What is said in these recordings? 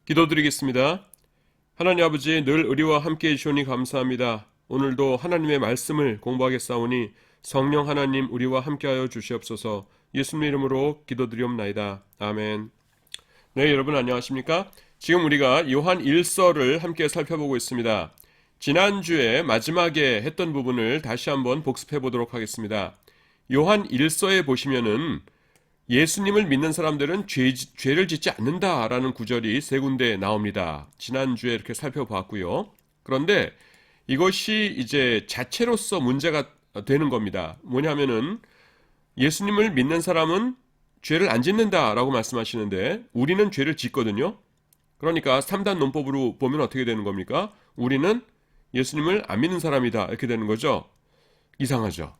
기도드리겠습니다. 하나님 아버지, 늘 우리와 함께해 주시니 감사합니다. 오늘도 하나님의 말씀을 공부하겠사오니 성령 하나님 우리와 함께하여 주시옵소서. 예수님 이름으로 기도드리옵나이다. 아멘. 네, 여러분 안녕하십니까? 지금 우리가 요한 1서를 함께 살펴보고 있습니다. 지난주에 마지막에 했던 부분을 다시 한번 복습해 보도록 하겠습니다. 요한 1서에 보시면은 예수님을 믿는 사람들은 죄를 짓지 않는다라는 구절이 세 군데 나옵니다. 지난주에 이렇게 살펴봤고요. 그런데 이것이 이제 자체로서 문제가 되는 겁니다. 뭐냐면은 예수님을 믿는 사람은 죄를 안 짓는다라고 말씀하시는데 우리는 죄를 짓거든요. 그러니까 3단 논법으로 보면 어떻게 되는 겁니까? 우리는 예수님을 안 믿는 사람이다 이렇게 되는 거죠. 이상하죠.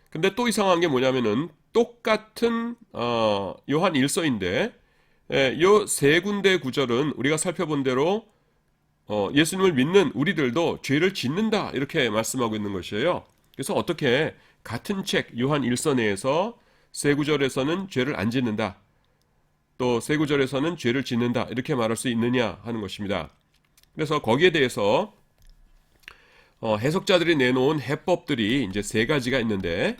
근데 또 이상한 게 뭐냐면은 똑같은 요한 1서인데 요 세 군데 구절은 우리가 살펴본 대로 예수님을 믿는 우리들도 죄를 짓는다 이렇게 말씀하고 있는 것이에요. 그래서 어떻게 같은 책 요한 1서 내에서 세 구절에서는 죄를 안 짓는다, 또 세 구절에서는 죄를 짓는다 이렇게 말할 수 있느냐 하는 것입니다. 그래서 거기에 대해서 해석자들이 내놓은 해법들이 이제 세 가지가 있는데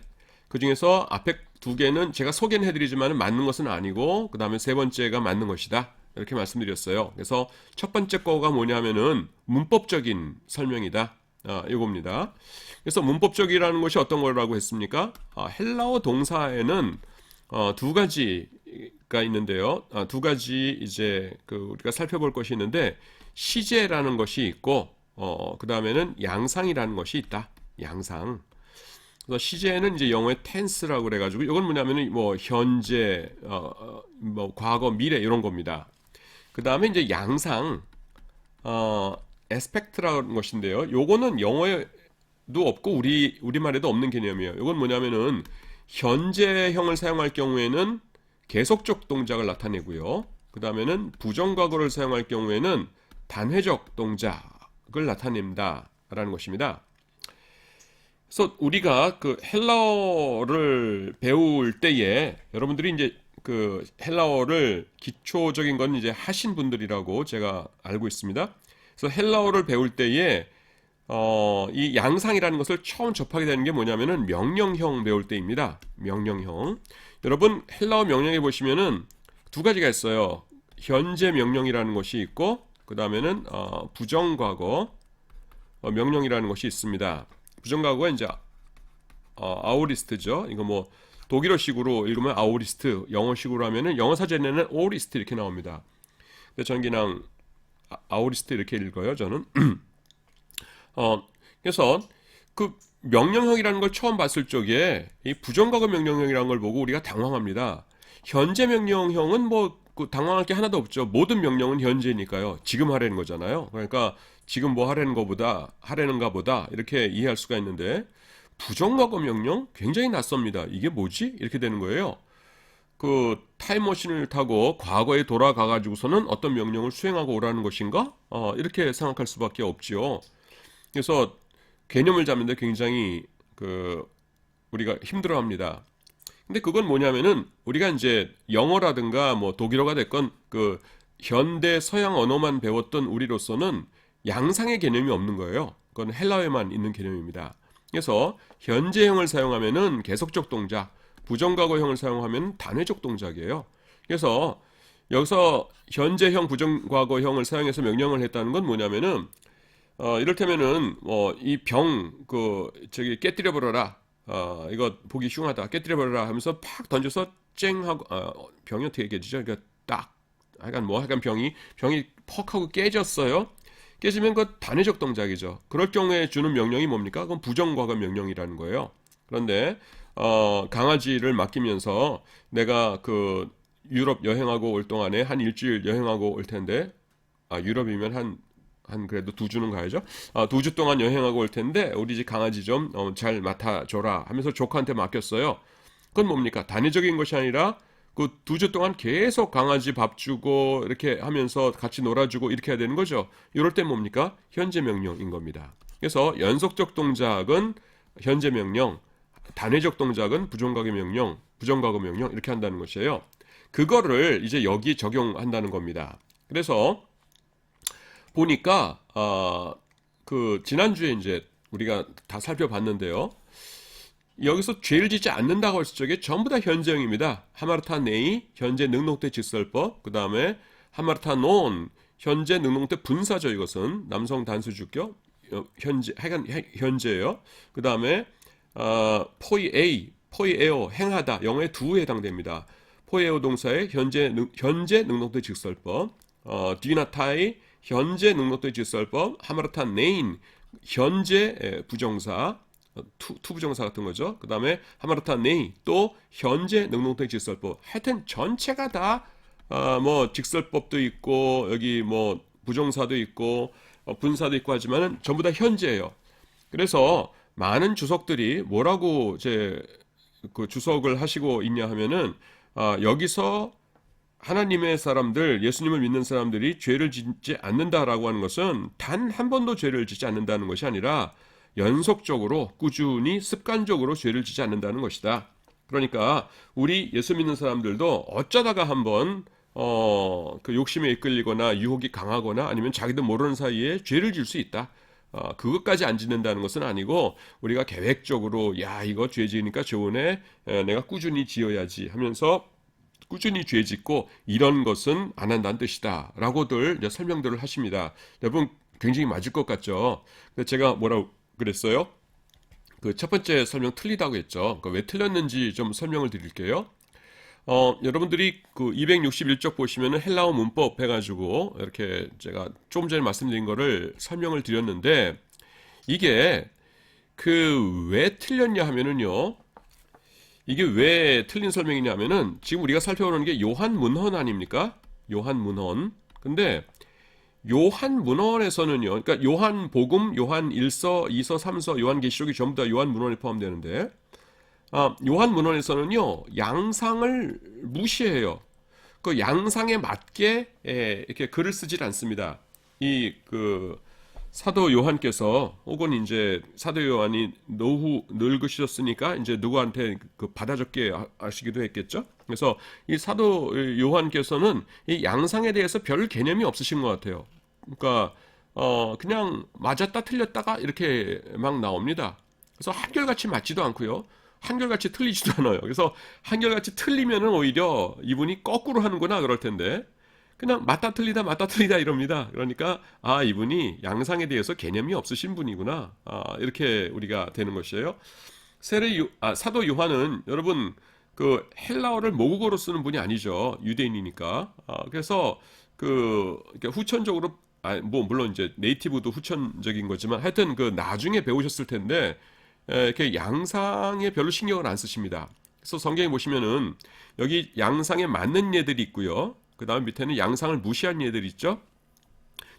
그 중에서 앞에 두 개는 제가 소개는 해드리지만 맞는 것은 아니고 그 다음에 세 번째가 맞는 것이다 이렇게 말씀드렸어요. 그래서 첫 번째 거가 뭐냐면은 문법적인 설명이다, 이겁니다. 그래서 문법적이라는 것이 어떤 거라고 했습니까? 헬라어 동사에는 두 가지가 있는데요. 두 가지 이제 우리가 살펴볼 것이 있는데 시제라는 것이 있고 그 다음에는 양상이라는 것이 있다. 양상. 그래서 시제는 이제 영어의 tense라고 그래가지고 이건 뭐냐면은 뭐 현재, 뭐 과거, 미래 이런 겁니다. 그 다음에 이제 양상, aspect라는 것인데요. 요거는 영어에도 없고 우리말에도 없는 개념이에요. 이건 뭐냐면은 현재형을 사용할 경우에는 계속적 동작을 나타내고요. 그 다음에는 부정과거를 사용할 경우에는 단회적 동작을 나타냅니다. 라는 것입니다. 그래서 우리가 헬라어를 배울 때에 여러분들이 이제 헬라어를 기초적인 건 이제 하신 분들이라고 제가 알고 있습니다. 그래서 헬라어를 배울 때에 이 양상이라는 것을 처음 접하게 되는 게 뭐냐면은 명령형 배울 때입니다. 명령형. 여러분 헬라어 명령에 보시면은 두 가지가 있어요. 현재 명령이라는 것이 있고 그 다음에는 부정과거 명령이라는 것이 있습니다. 부정과거가 이제 아우리스트죠. 이거 뭐 독일어식으로 읽으면 아우리스트, 영어식으로 하면은 영어 사전에는 오리스트 이렇게 나옵니다. 근데 저는 그냥 아우리스트 이렇게 읽어요. 저는. 그래서 그 명령형이라는 걸 처음 봤을 적에 이 부정과거 명령형이라는 걸 보고 우리가 당황합니다. 현재 명령형은 뭐 당황할 게 하나도 없죠. 모든 명령은 현재니까요. 지금 하라는 거잖아요. 그러니까 지금 뭐 하라는가 보다 이렇게 이해할 수가 있는데 부정과거 명령 굉장히 낯섭니다. 이게 뭐지? 이렇게 되는 거예요. 타임머신을 타고 과거에 돌아가 가지고서는 어떤 명령을 수행하고 오라는 것인가? 이렇게 생각할 수밖에 없지요. 그래서 개념을 잡는데 굉장히 우리가 힘들어합니다. 근데 그건 뭐냐면은 우리가 이제 영어라든가 뭐 독일어가 됐건 현대 서양 언어만 배웠던 우리로서는 양상의 개념이 없는 거예요. 그건 헬라어에만 있는 개념입니다. 그래서 현재형을 사용하면은 계속적 동작, 부정과거형을 사용하면 단회적 동작이에요. 그래서 여기서 현재형, 부정과거형을 사용해서 명령을 했다는 건 뭐냐면은 이를테면은 이 저기 깨뜨려 버려라. 이거 보기 흉하다. 깨뜨려 버려라 하면서 팍 던져서 쨍 하고 병이 어떻게 깨지죠? 그러니까 하여간 병이 퍽 하고 깨졌어요. 깨지면 그 단회적 동작이죠. 그럴 경우에 주는 명령이 뭡니까? 그건 부정과거 명령이라는 거예요. 그런데 강아지를 맡기면서 내가 유럽 여행하고 올 동안에 한 일주일 여행하고 올 텐데 유럽이면 한 그래도 2주는 가야죠. 2주 동안 여행하고 올 텐데 우리 집 강아지 좀 잘 맡아줘라 하면서 조카한테 맡겼어요. 그건 뭡니까? 단회적인 것이 아니라 2주 동안 계속 강아지 밥 주고 이렇게 하면서 같이 놀아주고 이렇게 해야 되는 거죠. 이럴 때 뭡니까? 현재 명령인 겁니다. 그래서 연속적 동작은 현재 명령, 단회적 동작은 부정과거 명령 이렇게 한다는 것이에요. 그거를 이제 여기 적용한다는 겁니다. 그래서 보니까 그 지난주에 이제 우리가 다 살펴봤는데요. 여기서 죄를 짓지 않는다고 했을 적에 전부 다 현재형입니다. 하마르타 네이 현재 능동태 직설법, 그 다음에 하마르타 논 현재 능동태 분사죠. 이것은 남성 단수주격 현재 하여간 현재예요. 그 다음에 포이에오 행하다 영어의 do에 해당됩니다. 포이에오 동사의 현재 능동태 직설법, 디나타이 현재 능동태 직설법, 하마르타 네인 현재 부정사 투부정사 같은 거죠. 그 다음에 하마르타 네이 또 현재 능동태 직설법. 하여튼 전체가 다 뭐 직설법도 있고 여기 뭐 부정사도 있고 분사도 있고 하지만은 전부 다 현재예요. 그래서 많은 주석들이 뭐라고 그 주석을 하시고 있냐 하면은 여기서 하나님의 사람들, 예수님을 믿는 사람들이 죄를 짓지 않는다라고 하는 것은 단 한 번도 죄를 짓지 않는다는 것이 아니라 연속적으로 꾸준히 습관적으로 죄를 짓지 않는다는 것이다. 그러니까 우리 예수 믿는 사람들도 어쩌다가 한번 그 욕심에 이끌리거나 유혹이 강하거나 아니면 자기도 모르는 사이에 죄를 질 수 있다. 그것까지 안 짓는다는 것은 아니고 우리가 계획적으로 야 이거 죄 지으니까 좋으네, 내가 꾸준히 지어야지 하면서 꾸준히 죄 짓고 이런 것은 안 한다는 뜻이다 라고들 이제 설명들을 하십니다. 여러분 굉장히 맞을 것 같죠? 근데 제가 뭐라고 그랬어요? 그 첫 번째 설명 틀리다고 했죠. 그러니까 왜 틀렸는지 좀 설명을 드릴게요. 여러분들이 그 261쪽 보시면은 헬라어 문법 해가지고 이렇게 제가 조금 전에 말씀드린 거를 설명을 드렸는데 이게 그 왜 틀렸냐 하면은요. 이게 왜 틀린 설명이냐 하면은 지금 우리가 살펴보는 게 요한 문헌 아닙니까? 요한 문헌. 근데 요한 문헌에서는요. 그러니까 요한 복음, 요한 1서, 2서, 3서, 요한 계시록이 전부 다 요한 문헌에 포함되는데 요한 문헌에서는요. 양상을 무시해요. 그 양상에 맞게 이렇게 글을 쓰질 않습니다. 이 그 사도 요한께서 혹은 이제 사도 요한이 노후 늙으셨으니까 이제 누구한테 그 받아 적게 하시기도 했겠죠. 그래서 이 사도 요한께서는 이 양상에 대해서 별 개념이 없으신 것 같아요. 그러니까 그냥 맞았다 틀렸다가 이렇게 막 나옵니다. 그래서 한결같이 맞지도 않고요. 한결같이 틀리지도 않아요. 그래서 한결같이 틀리면은 오히려 이분이 거꾸로 하는구나 그럴 텐데 그냥 맞다 틀리다 이럽니다. 그러니까 이분이 양상에 대해서 개념이 없으신 분이구나. 이렇게 우리가 되는 것이에요. 사도 요한은 여러분 그 헬라어를 모국어로 쓰는 분이 아니죠. 유대인이니까. 그래서 그 후천적으로 뭐 물론 이제 네이티브도 후천적인 거지만 하여튼 그 나중에 배우셨을 텐데 이렇게 양상에 별로 신경을 안 쓰십니다. 그래서 성경에 보시면은 여기 양상에 맞는 예들이 있고요. 그 다음 밑에는 양상을 무시한 예들이 있죠.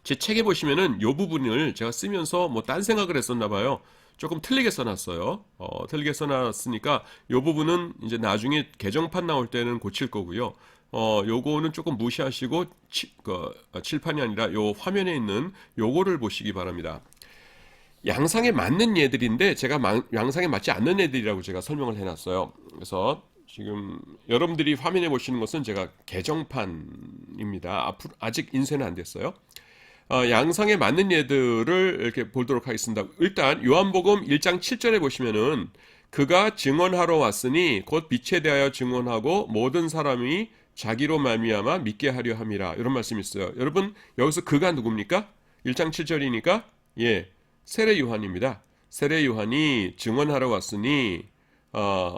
제 책에 보시면은 요 부분을 제가 쓰면서 뭐 딴 생각을 했었나 봐요. 조금 틀리게 써놨어요. 틀리게 써놨으니까 요 부분은 이제 나중에 개정판 나올 때는 고칠 거고요. 요거는 조금 무시하시고 칠판이 아니라 요 화면에 있는 요거를 보시기 바랍니다. 양상에 맞는 예들인데 제가 양상에 맞지 않는 예들이라고 제가 설명을 해놨어요. 그래서 지금 여러분들이 화면에 보시는 것은 제가 개정판입니다. 앞으로 아직 인쇄는 안 됐어요. 양상에 맞는 예들을 이렇게 보도록 하겠습니다. 일단 요한복음 1장 7절에 보시면은 그가 증언하러 왔으니 곧 빛에 대하여 증언하고 모든 사람이 자기로 말미암아 믿게 하려 함이라. 이런 말씀이 있어요. 여러분 여기서 그가 누굽니까? 1장 7절이니까 세례 요한입니다. 세례 요한이 증언하러 왔으니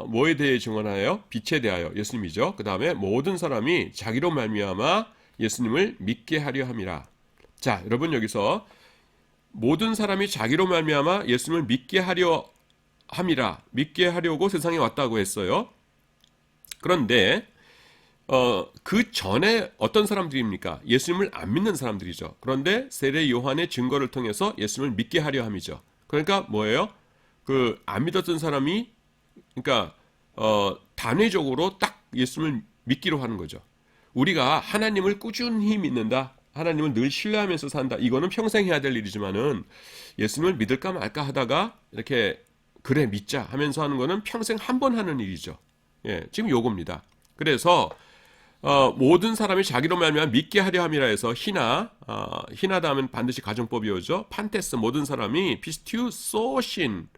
뭐에 대해 증언하여? 빛에 대하여 예수님이죠. 그 다음에 모든 사람이 자기로 말미암아 예수님을 믿게 하려 함이라. 자, 여러분 여기서 모든 사람이 자기로 말미암아 예수님을 믿게 하려 함이라. 믿게 하려고 세상에 왔다고 했어요. 그런데 그 전에 어떤 사람들입니까? 예수님을 안 믿는 사람들이죠. 그런데 세례 요한의 증거를 통해서 예수님을 믿게 하려 함이죠. 그러니까 뭐예요? 그 안 믿었던 사람이 그러니까 단회적으로 딱 예수님을 믿기로 하는 거죠. 우리가 하나님을 꾸준히 믿는다. 하나님을 늘 신뢰하면서 산다. 이거는 평생 해야 될 일이지만은 예수님을 믿을까 말까 하다가 이렇게 그래 믿자 하면서 하는 거는 평생 한 번 하는 일이죠. 지금 요겁니다. 그래서 모든 사람이 자기로 말미암아 믿게 하려 함이라 해서 히나다 하면 반드시 가정법이 오죠. 판테스 모든 사람이 피스튜 소신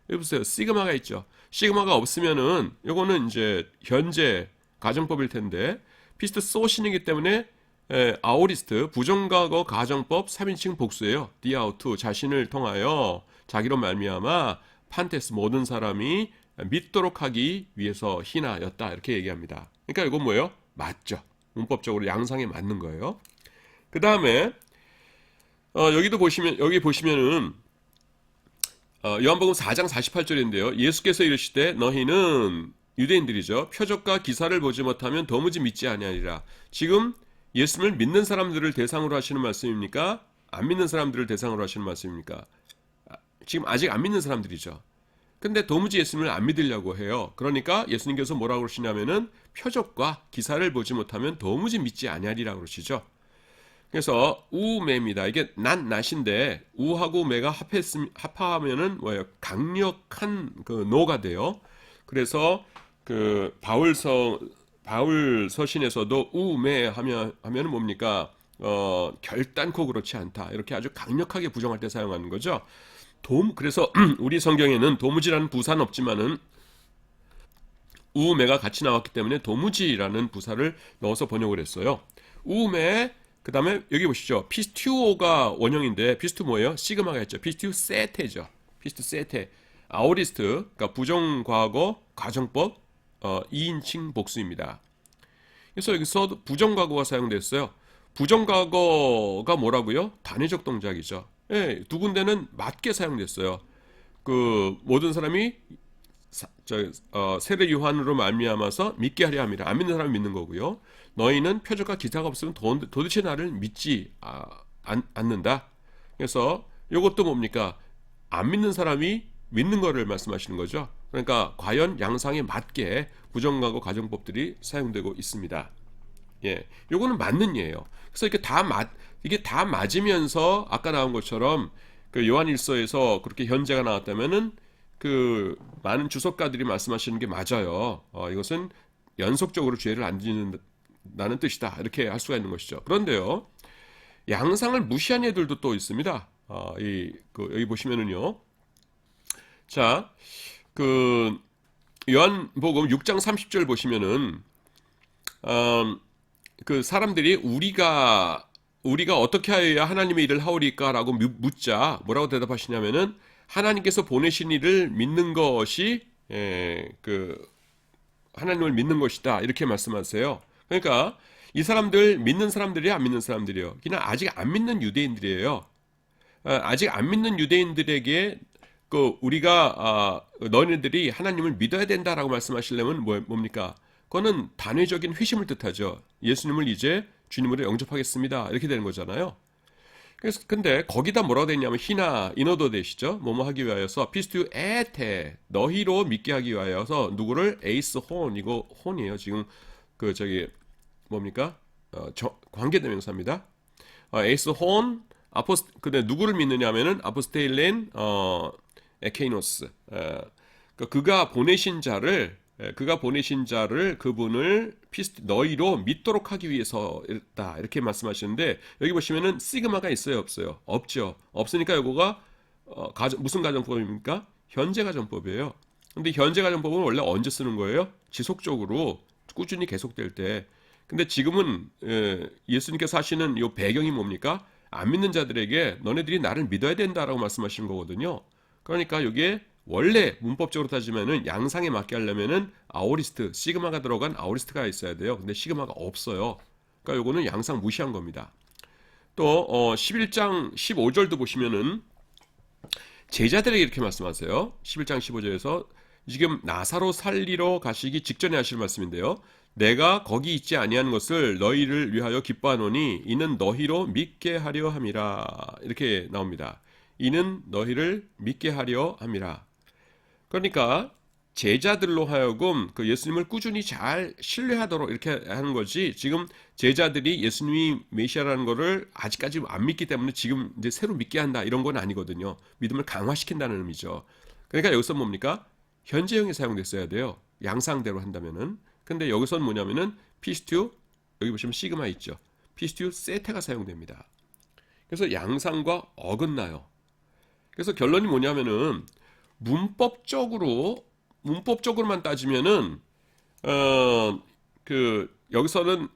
여기 보세요. 시그마가 있죠. 시그마가 없으면은 요거는 이제 현재 가정법일 텐데 피스트 소신이기 때문에 아오리스트 부정과거 가정법 3인칭 복수예요. 디아우투 자신을 통하여 자기로 말미암아 판테스 모든 사람이 믿도록 하기 위해서 히나였다 이렇게 얘기합니다. 그러니까 이건 뭐예요? 맞죠. 문법적으로 양상에 맞는 거예요. 그 다음에 여기 보시면은 요한복음 4장 48절인데요. 예수께서 이르시되 너희는 유대인들이죠. 표적과 기사를 보지 못하면 도무지 믿지 아니하리라. 지금 예수님을 믿는 사람들을 대상으로 하시는 말씀입니까? 안 믿는 사람들을 대상으로 하시는 말씀입니까? 지금 아직 안 믿는 사람들이죠. 근데 도무지 예수님을 안 믿으려고 해요. 그러니까 예수님께서 뭐라고 그러시냐면은 표적과 기사를 보지 못하면 도무지 믿지 아니하리라고 그러시죠. 그래서 우매입니다. 이게 낫인데 우하고 매가 합하면은 뭐예요? 강력한 그 노가 돼요. 그래서 그 바울 서신에서도 우매 하면은 뭡니까? 결단코 그렇지 않다. 이렇게 아주 강력하게 부정할 때 사용하는 거죠. 그래서 우리 성경에는 도무지라는 부사는 없지만은 우매가 같이 나왔기 때문에 도무지라는 부사를 넣어서 번역을 했어요. 우매 그 다음에 여기 보시죠. 피스튜오가 원형인데 피스투 뭐예요? 시그마가 있죠. 피스투 세테죠. 피스투 세테. 아오리스트 그러니까 부정과거 가정법 2인칭 복수입니다. 그래서 여기서 부정과거가 사용됐어요. 부정과거가 뭐라고요? 단회적 동작이죠. 예, 두 군데는 맞게 사용됐어요. 그 모든 사람이 세례 요한으로 말미암아서 믿게 하려 함이라. 안 믿는 사람이 믿는 거고요. 너희는 표적과 기사가 없으면 도대체 나를 믿지 않는다. 그래서 이것도 뭡니까? 안 믿는 사람이 믿는 거를 말씀하시는 거죠. 그러니까 과연 양상에 맞게 부정과거 가정법들이 사용되고 있습니다. 예, 요거는 맞는 예예요. 그래서 이게 다 맞으면서 아까 나온 것처럼 그 요한일서에서 그렇게 현재가 나왔다면은 그 많은 주석가들이 말씀하시는 게 맞아요. 이것은 연속적으로 죄를 안 짓는다는 뜻이다. 이렇게 할 수가 있는 것이죠. 그런데요, 양상을 무시한 예들도 또 있습니다. 여기 보시면은요, 자, 그 요한복음 6장 30절 보시면은 그 사람들이 우리가 어떻게 하여야 하나님의 일을 하오리까라고 묻자 뭐라고 대답하시냐면은 하나님께서 보내신 이를 믿는 것이 그 하나님을 믿는 것이다 이렇게 말씀하세요. 그러니까 이 사람들 믿는 사람들이 안 믿는 사람들이에요. 그냥 아직 안 믿는 유대인들이에요. 아직 안 믿는 유대인들에게 그 우리가 너희들이 하나님을 믿어야 된다라고 말씀하시려면 뭡니까? 그거는 단회적인 회심을 뜻하죠. 예수님을 이제 주님으로 영접하겠습니다. 이렇게 되는 거잖아요. 그래서 근데 거기다 뭐라고 되어 있냐면 인어도 되시죠. 뭐뭐 하기 위하여서 피스투 에테 너희로 믿게 하기 위하여서 누구를 에이스 혼 이거 혼이에요. 지금 그 저기 뭡니까? 관계대명사입니다. 에이스 혼 근데 누구를 믿느냐면은 아포스테일렌 에케이노스 그가 보내신 자를 그분을 너희로 믿도록 하기 위해서다 이렇게 말씀하시는데 여기 보시면은 시그마가 있어요 없어요? 없죠. 없으니까 이거가 무슨 가정법입니까? 현재 가정법이에요. 근데 현재 가정법은 원래 언제 쓰는 거예요? 지속적으로 꾸준히 계속될 때. 근데 지금은 예수님께서 하시는 이 배경이 뭡니까? 안 믿는 자들에게 너네들이 나를 믿어야 된다라고 말씀하시는 거거든요. 그러니까 이게 원래 문법적으로 따지면은 양상에 맞게 하려면은 아오리스트, 시그마가 들어간 아오리스트가 있어야 돼요. 근데 시그마가 없어요. 그러니까 요거는 양상 무시한 겁니다. 또 11장 15절도 보시면은 제자들에게 이렇게 말씀하세요. 11장 15절에서 지금 나사로 살리러 가시기 직전에 하실 말씀인데요. 내가 거기 있지 아니한 것을 너희를 위하여 기뻐하노니 이는 너희로 믿게 하려 함이라. 이렇게 나옵니다. 이는 너희를 믿게 하려 함이라. 그러니까 제자들로 하여금 그 예수님을 꾸준히 잘 신뢰하도록 이렇게 하는 거지. 지금 제자들이 예수님이 메시아라는 거를 아직까지 안 믿기 때문에 지금 이제 새로 믿게 한다 이런 건 아니거든요. 믿음을 강화시킨다는 의미죠. 그러니까 여기서 뭡니까? 현재형이 사용됐어야 돼요. 양상대로 한다면은. 근데 여기서는 뭐냐면은 피스투 여기 보시면 시그마 있죠. 피스티우 세테가 사용됩니다. 그래서 양상과 어긋나요. 그래서 결론이 뭐냐면은 문법적으로만 따지면은 여기서는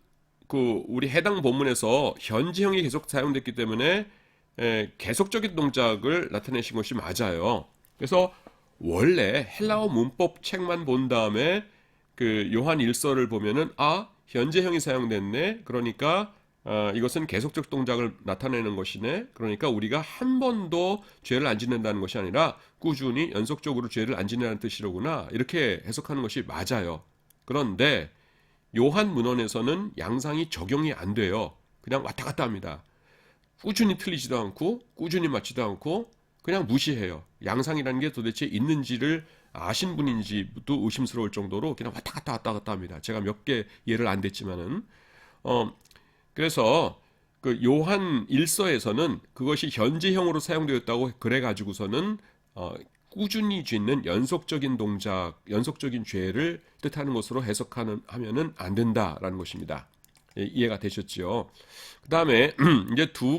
우리 해당 본문에서 현재형이 계속 사용됐기 때문에 계속적인 동작을 나타내신 것이 맞아요. 그래서 원래 헬라어 문법 책만 본 다음에 요한 1서를 보면은 현재형이 사용됐네. 그러니까 이것은 계속적 동작을 나타내는 것이네. 그러니까 우리가 한 번도 죄를 안 짓는다는 것이 아니라 꾸준히 연속적으로 죄를 안 짓는다는 뜻이로구나. 이렇게 해석하는 것이 맞아요. 그런데 요한 문헌에서는 양상이 적용이 안 돼요. 그냥 왔다 갔다 합니다. 꾸준히 틀리지도 않고 꾸준히 맞지도 않고 그냥 무시해요. 양상이라는 게 도대체 있는지를 아신 분인지도 의심스러울 정도로 그냥 왔다 갔다 합니다. 제가 몇 개 예를 안 댔지만은 그래서 요한 1서에서는 그것이 현재형으로 사용되었다고 그래가지고서는 꾸준히 짓는 연속적인 동작, 연속적인 죄를 뜻하는 것으로 해석하면은 안 된다라는 것입니다. 이해가 되셨죠? 그 다음에 이제 두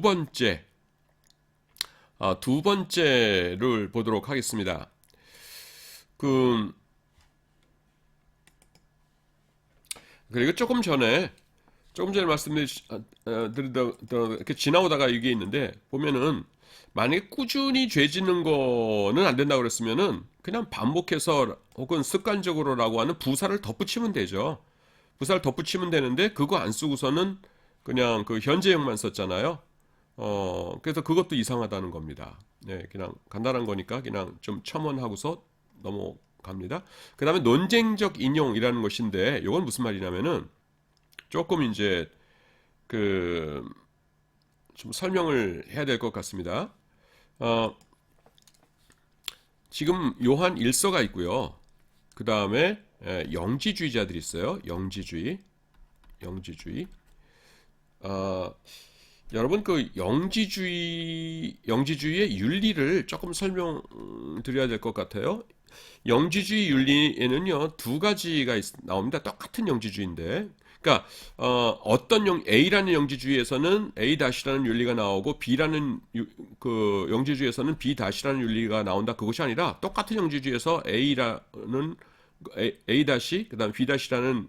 번째를 보도록 하겠습니다. 그리고 조금 전에 말씀드리다 이렇게 지나오다가 이게 있는데 보면은 만약에 꾸준히 죄 짓는 거는 안 된다고 그랬으면은 그냥 반복해서 혹은 습관적으로라고 하는 부사를 덧붙이면 되죠. 부사를 덧붙이면 되는데 그거 안 쓰고서는 그냥 현재형만 썼잖아요. 그래서 그것도 이상하다는 겁니다. 네, 그냥 간단한 거니까 그냥 좀 첨언하고서 넘어갑니다. 그 다음에 논쟁적 인용이라는 것인데 이건 무슨 말이냐면은 조금 이제 좀 설명을 해야 될 것 같습니다. 지금 요한 1서가 있고요. 그 다음에 영지주의자들이 있어요. 영지주의. 여러분 영지주의의 윤리를 조금 설명드려야 될 것 같아요. 영지주의 윤리에는요 두 가지가 나옵니다. 똑같은 영지주의인데, 그러니까 A라는 영지주의에서는 A-라는 윤리가 나오고 B라는 영지주의에서는 B-라는 윤리가 나온다. 그것이 아니라 똑같은 영지주의에서 A-라는 그다음 B-라는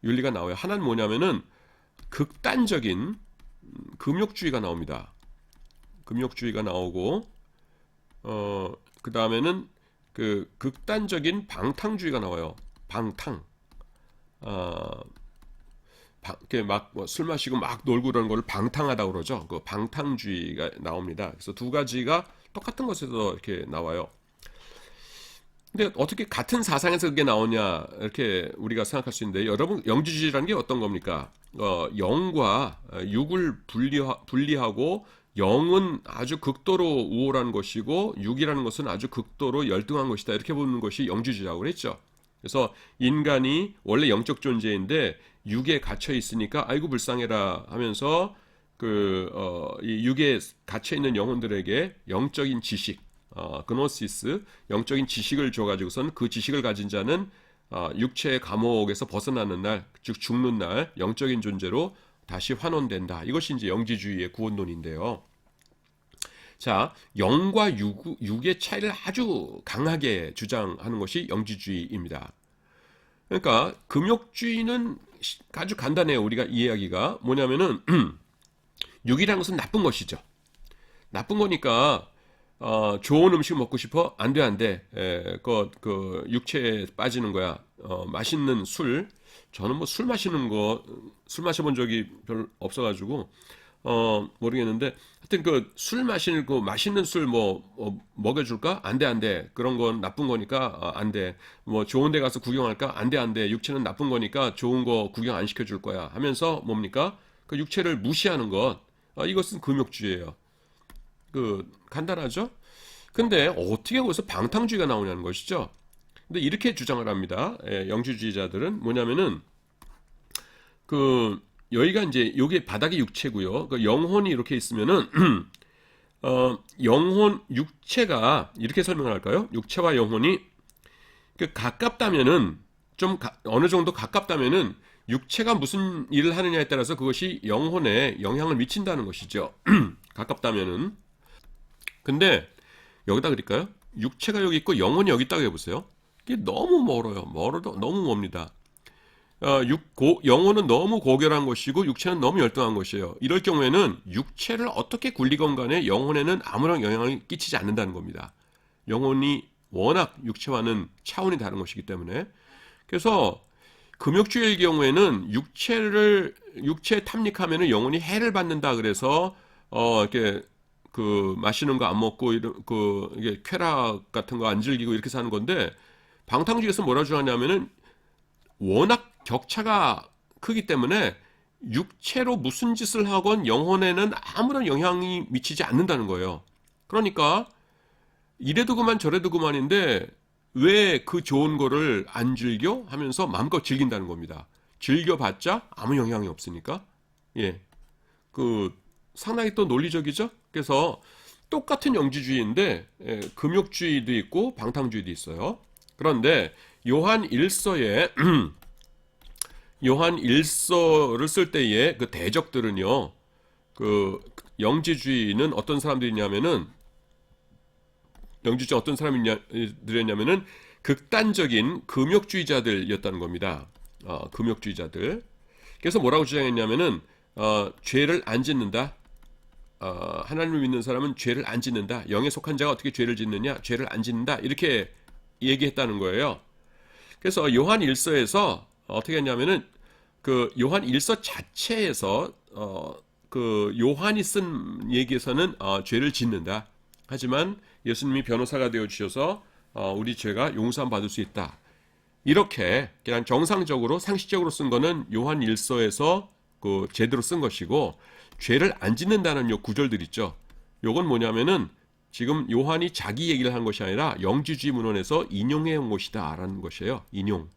윤리가 나와요. 하나는 뭐냐면은 극단적인 금욕주의가 나옵니다. 금욕주의가 나오고 그 다음에는 극단적인 방탕주의가 나와요. 방탕. 술 마시고 막 놀고 그러는 걸 방탕하다고 그러죠. 그 방탕주의가 나옵니다. 그래서 두 가지가 똑같은 것에서 이렇게 나와요. 근데 어떻게 같은 사상에서 그게 나오냐 이렇게 우리가 생각할 수 있는데, 여러분 영지주의라는 게 어떤 겁니까? 영과 육을 분리하고 영은 아주 극도로 우월한 것이고 육이라는 것은 아주 극도로 열등한 것이다, 이렇게 보는 것이 영지주의라고 그랬죠. 그래서 인간이 원래 영적 존재인데 육에 갇혀 있으니까 아이고 불쌍해라 하면서 이 육에 갇혀 있는 영혼들에게 영적인 지식, 그노시스, 영적인 지식을 줘가지고선 그 지식을 가진 자는 육체의 감옥에서 벗어나는 날, 즉 죽는 날 영적인 존재로 다시 환원된다. 이것이 이제 영지주의의 구원론인데요. 자, 영과 육의 차이를 아주 강하게 주장하는 것이 영지주의입니다. 그러니까 금욕주의는 아주 간단해요. 우리가 이해하기가 뭐냐면은 육이라는 것은 나쁜 것이죠. 나쁜 거니까 좋은 음식 먹고 싶어? 안 돼. 육체에 빠지는 거야. 맛있는 술. 저는 뭐 술 마셔본 적이 별로 없어가지고 모르겠는데, 하여튼 술 마시는 맛있는 술 먹여줄까? 안 돼. 그런 건 나쁜 거니까 안 돼. 뭐 좋은 데 가서 구경할까? 안 돼. 육체는 나쁜 거니까 좋은 거 구경 안 시켜줄 거야. 하면서 뭡니까? 그 육체를 무시하는 것. 이것은 금욕주의예요. 간단하죠? 근데 어떻게 거기서 방탕주의가 나오냐는 것이죠. 근데 이렇게 주장을 합니다. 영지주의자들은 뭐냐면은 여기가 이제 요게 바닥이 육체고요. 영혼이 이렇게 있으면은 육체가 이렇게 설명을 할까요? 육체와 영혼이 가깝다면은 어느 정도 가깝다면은 육체가 무슨 일을 하느냐에 따라서 그것이 영혼에 영향을 미친다는 것이죠. 가깝다면은. 근데 여기다 그릴까요? 육체가 여기 있고 영혼이 여기 있다고 해보세요. 이게 너무 멀어요. 멀어도 너무 멉니다. 영혼은 너무 고결한 것이고 육체는 너무 열등한 것이에요. 이럴 경우에는 육체를 어떻게 굴리건 간에 영혼에는 아무런 영향을 끼치지 않는다는 겁니다. 영혼이 워낙 육체와는 차원이 다른 것이기 때문에. 그래서 금욕주의의 경우에는 육체에 탐닉하면은 영혼이 해를 받는다 그래서 이렇게 그 마시는 거 안 먹고 이게 쾌락 같은 거 안 즐기고 이렇게 사는 건데, 방탕주의에서 뭐라 주냐면은 워낙 격차가 크기 때문에 육체로 무슨 짓을 하건 영혼에는 아무런 영향이 미치지 않는다는 거예요. 그러니까 이래도 그만 저래도 그만인데 왜 그 좋은 거를 안 즐겨 하면서 마음껏 즐긴다는 겁니다. 즐겨봤자 아무 영향이 없으니까. 예, 그 상당히 또 논리적이죠. 그래서 똑같은 영지주의인데 금욕주의도 있고 방탕주의도 있어요. 그런데 요한 1서에 요한 1서를 쓸 때의 그 대적들은요, 그 영지주의는 어떤 사람들이냐면은 영지주의 어떤 사람들이었냐면은 극단적인 금욕주의자들이었다는 겁니다. 금욕주의자들. 그래서 뭐라고 주장했냐면은 죄를 안 짓는다. 하나님을 믿는 사람은 죄를 안 짓는다. 영에 속한 자가 어떻게 죄를 짓느냐? 죄를 안 짓는다. 이렇게 얘기했다는 거예요. 그래서 요한 1서에서 어떻게 했냐면은 그 요한 1서 자체에서 그 요한이 쓴 얘기에서는 죄를 짓는다. 하지만 예수님이 변호사가 되어 주셔서 우리 죄가 용서함 받을 수 있다. 이렇게 그냥 정상적으로 상식적으로 쓴 거는 요한 1서에서 그 제대로 쓴 것이고, 죄를 안 짓는다는 요 구절들 있죠. 요건 뭐냐면은 지금 요한이 자기 얘기를 한 것이 아니라 영지주의 문헌에서 인용해 온 것이다라는 것이에요. 인용.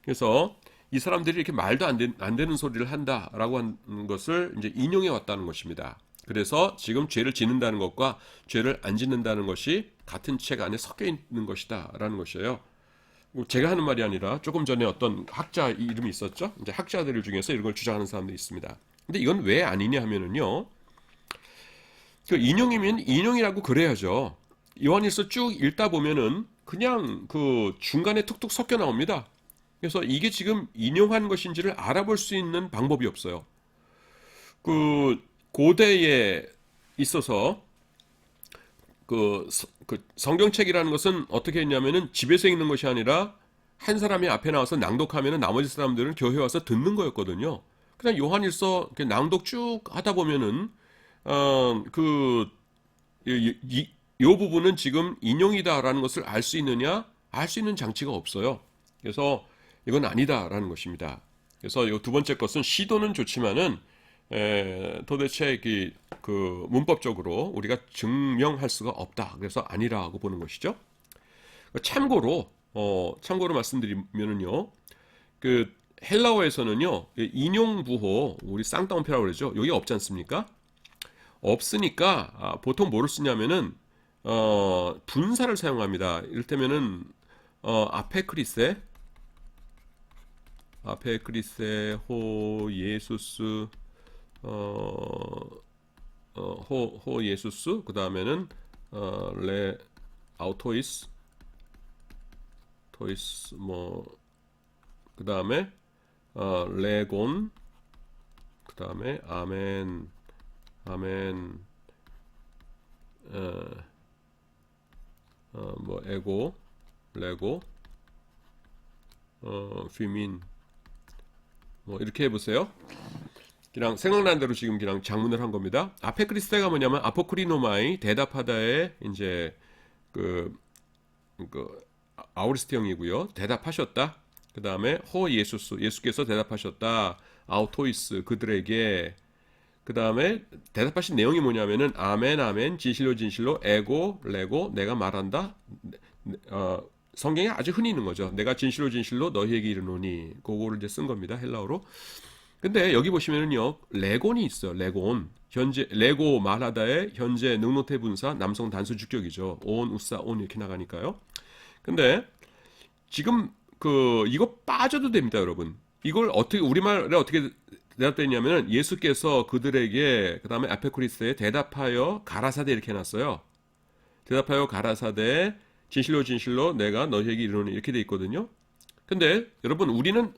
그래서 이 사람들이 이렇게 말도 안 되는 소리를 한다라고 하는 것을 이제 인용해 왔다는 것입니다. 그래서 지금 죄를 짓는다는 것과 죄를 안 짓는다는 것이 같은 책 안에 섞여 있는 것이다라는 것이에요. 제가 하는 말이 아니라 조금 전에 어떤 학자 이름이 있었죠. 이제 학자들 중에서 이런 걸 주장하는 사람들이 있습니다. 근데 이건 왜 아니냐 하면은요, 그 인용이면 인용이라고 그래야죠. 요한일서 쭉 읽다 보면은 그냥 그 중간에 툭툭 섞여 나옵니다. 그래서 이게 지금 인용한 것인지를 알아볼 수 있는 방법이 없어요. 그 고대에 있어서 그 성경책이라는 것은 어떻게 했냐면은 집에서 읽는 것이 아니라 한 사람이 앞에 나와서 낭독하면은 나머지 사람들은 교회 와서 듣는 거였거든요. 그냥 요한일서 낭독 쭉 하다 보면은 그 요 부분은 지금 인용이다라는 것을 알 수 있느냐? 알 수 있는 장치가 없어요. 그래서 이건 아니다라는 것입니다. 그래서 이 두 번째 것은 시도는 좋지만은 도대체 그 문법적으로 우리가 증명할 수가 없다. 그래서 아니라고 보는 것이죠. 참고로 말씀드리면은요, 그 헬라어에서는요, 인용 부호, 우리 쌍따옴표라고 그러죠. 여기 없지 않습니까? 없으니까 보통 뭐를 쓰냐면은 분사를 사용합니다. 이를테면은 아페크리세 호 예수스 호 예수스, 그 다음에는 레 아우토이스 토이스, 뭐 그 다음에 레곤, 그 다음에 아멘, 뭐 에고, 레고, 휘민, 뭐 이렇게 해보세요. 그냥 생각난 대로 지금 그냥 장문을 한 겁니다. 아페크리스테가 뭐냐면 아포크리노마이, 대답하다의 이제 그 아우리스트형이고요. 대답하셨다. 그 다음에 호 예수스, 예수께서 대답하셨다. 아우토이스, 그들에게. 그 다음에 대답하신 내용이 뭐냐면은 아멘, 아멘, 진실로, 진실로, 에고, 레고, 내가 말한다. 성경에 아주 흔히 있는 거죠. 내가 진실로, 진실로 너희에게 이르노니. 그거를 이제 쓴 겁니다. 헬라어로. 근데 여기 보시면은요, 레곤이 있어요. 레곤. 현재 레고 말하다의 현재 능노태 분사 남성 단수 주격이죠. 온, 우사, 온 이렇게 나가니까요. 근데 지금 이거 빠져도 됩니다, 여러분. 이걸 어떻게 우리말에 어떻게 대답되냐면은 예수께서 그들에게 그다음에 아페쿠리스에 대답하여 가라사대 이렇게 해놨어요. 대답하여 가라사대 진실로 진실로 내가 너희에게 이르노니 이렇게 돼 있거든요. 근데 여러분 우리는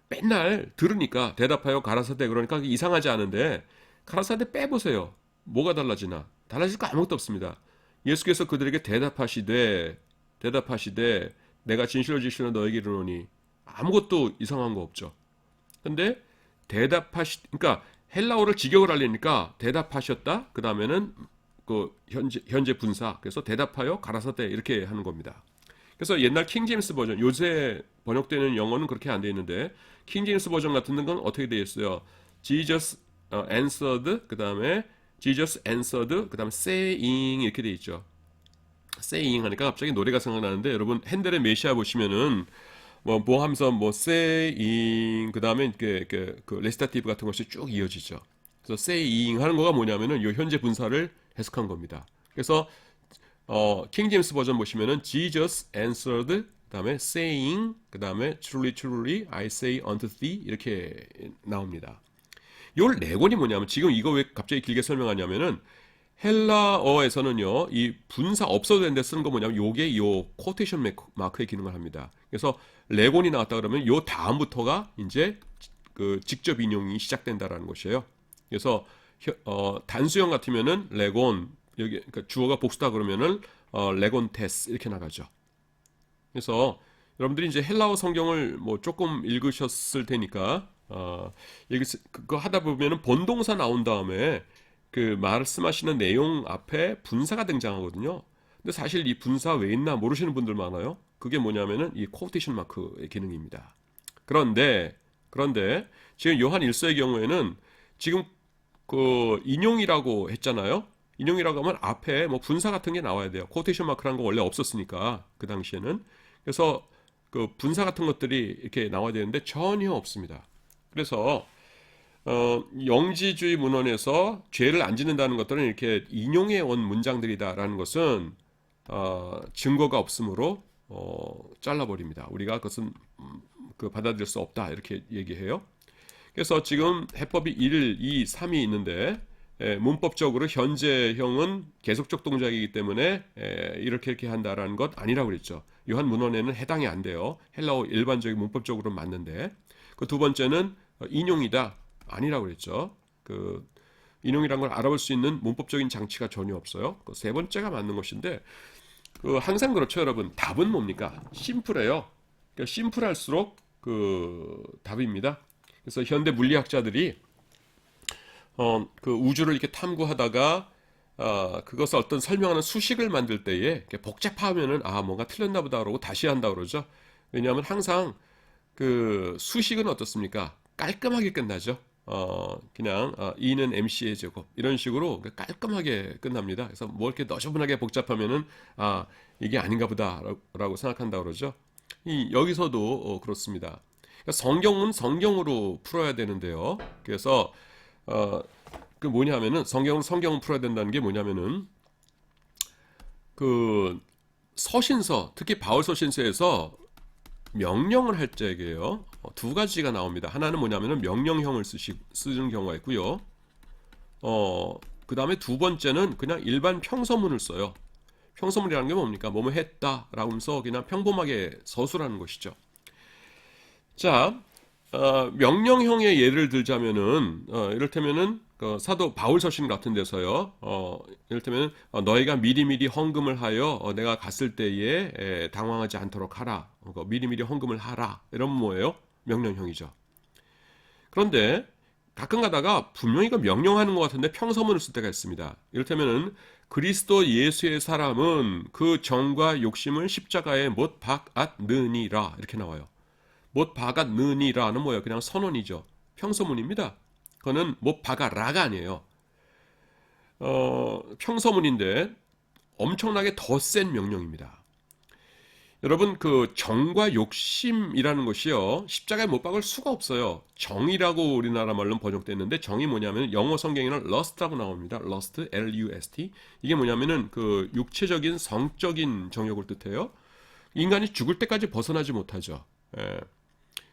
맨날 들으니까 대답하여 가라사대 그러니까 이상하지 않은데 가라사대 빼보세요. 뭐가 달라지나? 달라질 거 아무것도 없습니다. 예수께서 그들에게 대답하시되 내가 진실로 진실로 너에게 이르노니 아무것도 이상한 거 없죠. 근데 그러니까 헬라어를 직역을 하려니까 대답하셨다. 그 다음에는 그 현재 분사. 그래서 대답하여 가라사대 이렇게 하는 겁니다. 그래서 옛날 킹제임스 버전, 요새 번역되는 영어는 그렇게 안 돼 있는데 킹제임스 버전 같은 건 어떻게 돼 있어요? Jesus answered, 그 다음에 Jesus answered, 그 다음에 saying 이렇게 돼 있죠. saying 하니까 갑자기 노래가 생각나는데 여러분 핸델의 메시아 보시면은 뭐 하면서 뭐 saying 그 다음에 그 레시타티브 같은 것이 쭉 이어지죠. 그래서 saying 하는 거가 뭐냐면은 요 현재 분사를 해석한 겁니다. 그래서 킹제임스 버전 보시면은 Jesus answered 그 다음에 saying 그 다음에 truly truly I say unto thee 이렇게 나옵니다. 요 레곤이 뭐냐면 지금 이거 왜 갑자기 길게 설명하냐면은 헬라어에서는요 이 분사 없어도 되는데 쓰는 거 뭐냐면 요게 요 코테이션 마크의 기능을 합니다. 그래서 레곤이 나왔다 그러면 요 다음부터가 이제 그 직접 인용이 시작된다라는 것이에요. 그래서 단수형 같으면은 레곤 여기 그러니까 주어가 복수다 그러면은 레곤테스 이렇게 나가죠. 그래서 여러분들이 이제 헬라어 성경을 뭐 조금 읽으셨을 테니까 그거 하다 보면은 본동사 나온 다음에 그 말씀하시는 내용 앞에 분사가 등장하거든요. 근데 사실 이 분사 왜 있나 모르시는 분들 많아요. 그게 뭐냐면은 이 코테이션 마크의 기능입니다. 그런데 지금 요한 1서의 경우에는 지금 그 인용이라고 했잖아요. 인용이라고 하면 앞에 뭐 분사 같은 게 나와야 돼요. 코테이션 마크라는 거 원래 없었으니까 그 당시에는. 그래서 그 분사 같은 것들이 이렇게 나와야 되는데 전혀 없습니다. 그래서 영지주의 문헌에서 죄를 안 짓는다는 것들은 이렇게 인용해 온 문장들이다라는 것은 증거가 없으므로 잘라버립니다. 우리가 그것은 그 받아들일 수 없다 이렇게 얘기해요. 그래서 지금 해법이 1, 2, 3이 있는데 문법적으로 현재형은 계속적 동작이기 때문에 이렇게 한다라는 것 아니라고 그랬죠. 요한 문헌에는 해당이 안 돼요. 헬라어 일반적인 문법적으로 맞는데 그 두 번째는 인용이다 아니라고 그랬죠. 그 인용이란 걸 알아볼 수 있는 문법적인 장치가 전혀 없어요. 그 세 번째가 맞는 것인데 그 항상 그렇죠, 여러분. 답은 뭡니까? 심플해요. 그러니까 심플할수록 그 답입니다. 그래서 현대 물리학자들이 그 우주를 이렇게 탐구하다가 그것을 어떤 설명하는 수식을 만들 때에 복잡하면은 뭔가 틀렸나 보다 그러고 다시 한다 그러죠. 왜냐하면 항상 그 수식은 어떻습니까? 깔끔하게 끝나죠. 그냥 E는 MC의 제곱 이런 식으로 깔끔하게 끝납니다. 그래서 뭐 이렇게 너저분하게 복잡하면은 이게 아닌가 보다라고 생각한다 그러죠. 여기서도 그렇습니다. 그러니까 성경은 성경으로 풀어야 되는데요. 그래서 그 뭐냐면은 성경을 풀어야 된다는 게 뭐냐면은 그 서신서 특히 바울 서신서에서 명령을 할 때에요. 두 가지가 나옵니다. 하나는 뭐냐면은 명령형을 쓰는 경우가 있고요. 그 다음에 두 번째는 그냥 일반 평서문을 써요. 평서문이라는 게 뭡니까? 뭐뭐 했다라고 하면서 그냥 평범하게 서술하는 것이죠. 자, 명령형의 예를 들자면은 이를테면은 그 사도 바울 서신 같은 데서요. 이를테면 너희가 미리미리 헌금을 하여 내가 갔을 때에 당황하지 않도록 하라. 미리미리 헌금을 하라. 이런 뭐예요? 명령형이죠. 그런데 가끔 가다가 분명히 그 명령하는 것 같은데 평서문을 쓸 때가 있습니다. 이를테면은 그리스도 예수의 사람은 그 정과 욕심을 십자가에 못 박았느니라 이렇게 나와요. 못 박았느니라는 뭐예요? 그냥 선언이죠. 평서문입니다. 그거는 못 박아라가 아니에요. 평서문인데 엄청나게 더 센 명령입니다. 여러분 그 정과 욕심이라는 것이요 십자가에 못 박을 수가 없어요. 정이라고 우리나라 말로는 번역됐는데 정이 뭐냐면 영어 성경에는 lust라고 나옵니다. lust, L-U-S-T. 이게 뭐냐면은 그 육체적인 성적인 정욕을 뜻해요. 인간이 죽을 때까지 벗어나지 못하죠. 예.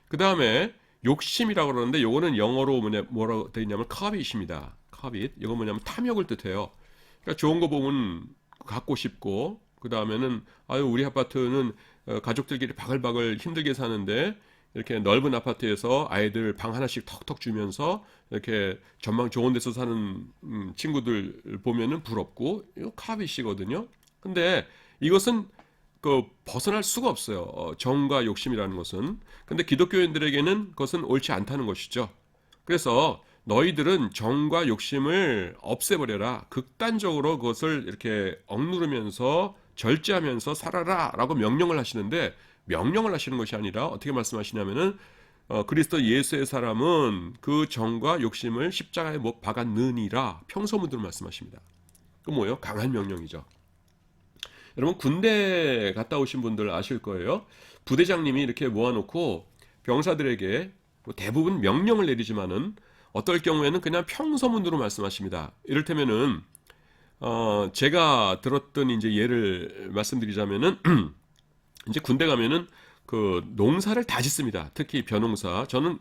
그 다음에 욕심이라고 그러는데 요거는 영어로 뭐라고 되어 있냐면 covet입니다. covet. 이거 뭐냐면 탐욕을 뜻해요. 그러니까 좋은 거 보면 갖고 싶고 그 다음에는 아유 우리 아파트는 가족들끼리 바글바글 힘들게 사는데 이렇게 넓은 아파트에서 아이들 방 하나씩 턱턱 주면서 이렇게 전망 좋은 데서 사는 친구들 보면은 부럽고 이거 카빗이거든요. 근데 이것은 그 벗어날 수가 없어요. 정과 욕심이라는 것은. 근데 기독교인들에게는 그것은 옳지 않다는 것이죠. 그래서 너희들은 정과 욕심을 없애버려라. 극단적으로 그것을 이렇게 억누르면서 절제하면서 살아라라고 명령을 하시는데 명령을 하시는 것이 아니라 어떻게 말씀하시냐면은 그리스도 예수의 사람은 그 정과 욕심을 십자가에 못 박았느니라 평소문으로 말씀하십니다. 그 뭐예요? 강한 명령이죠. 여러분 군대 갔다 오신 분들 아실 거예요. 부대장님이 이렇게 모아놓고 병사들에게 대부분 명령을 내리지만은 어떨 경우에는 그냥 평소문으로 말씀하십니다. 이를테면은 제가 들었던 이제 예를 말씀드리자면은 이제 군대 가면은 그 농사를 다 짓습니다. 특히 벼농사. 저는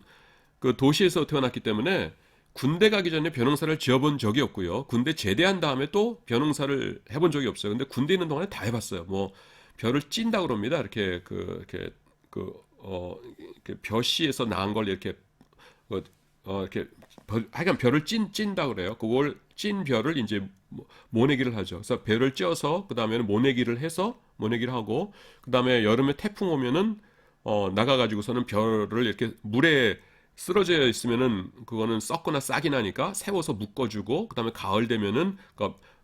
그 도시에서 태어났기 때문에 군대 가기 전에 벼농사를 지어본 적이 없고요. 군대 제대한 다음에 또 벼농사를 해본 적이 없어요. 근데 군대 있는 동안에 다 해봤어요. 뭐 벼를 찐다 그럽니다. 이렇게 벼씨에서 나은 걸 이렇게 이렇게 하여간 벼를 찐다 그래요. 그걸 찐 벼를 이제 모내기를 하죠. 그래서 벼를 쪄서 그 다음에는 모내기를 해서 모내기를 하고 그 다음에 여름에 태풍 오면은 나가가지고서는 벼를 이렇게 물에 쓰러져 있으면은 그거는 썩거나 싹이 나니까 세워서 묶어주고 그다음에 가을 되면은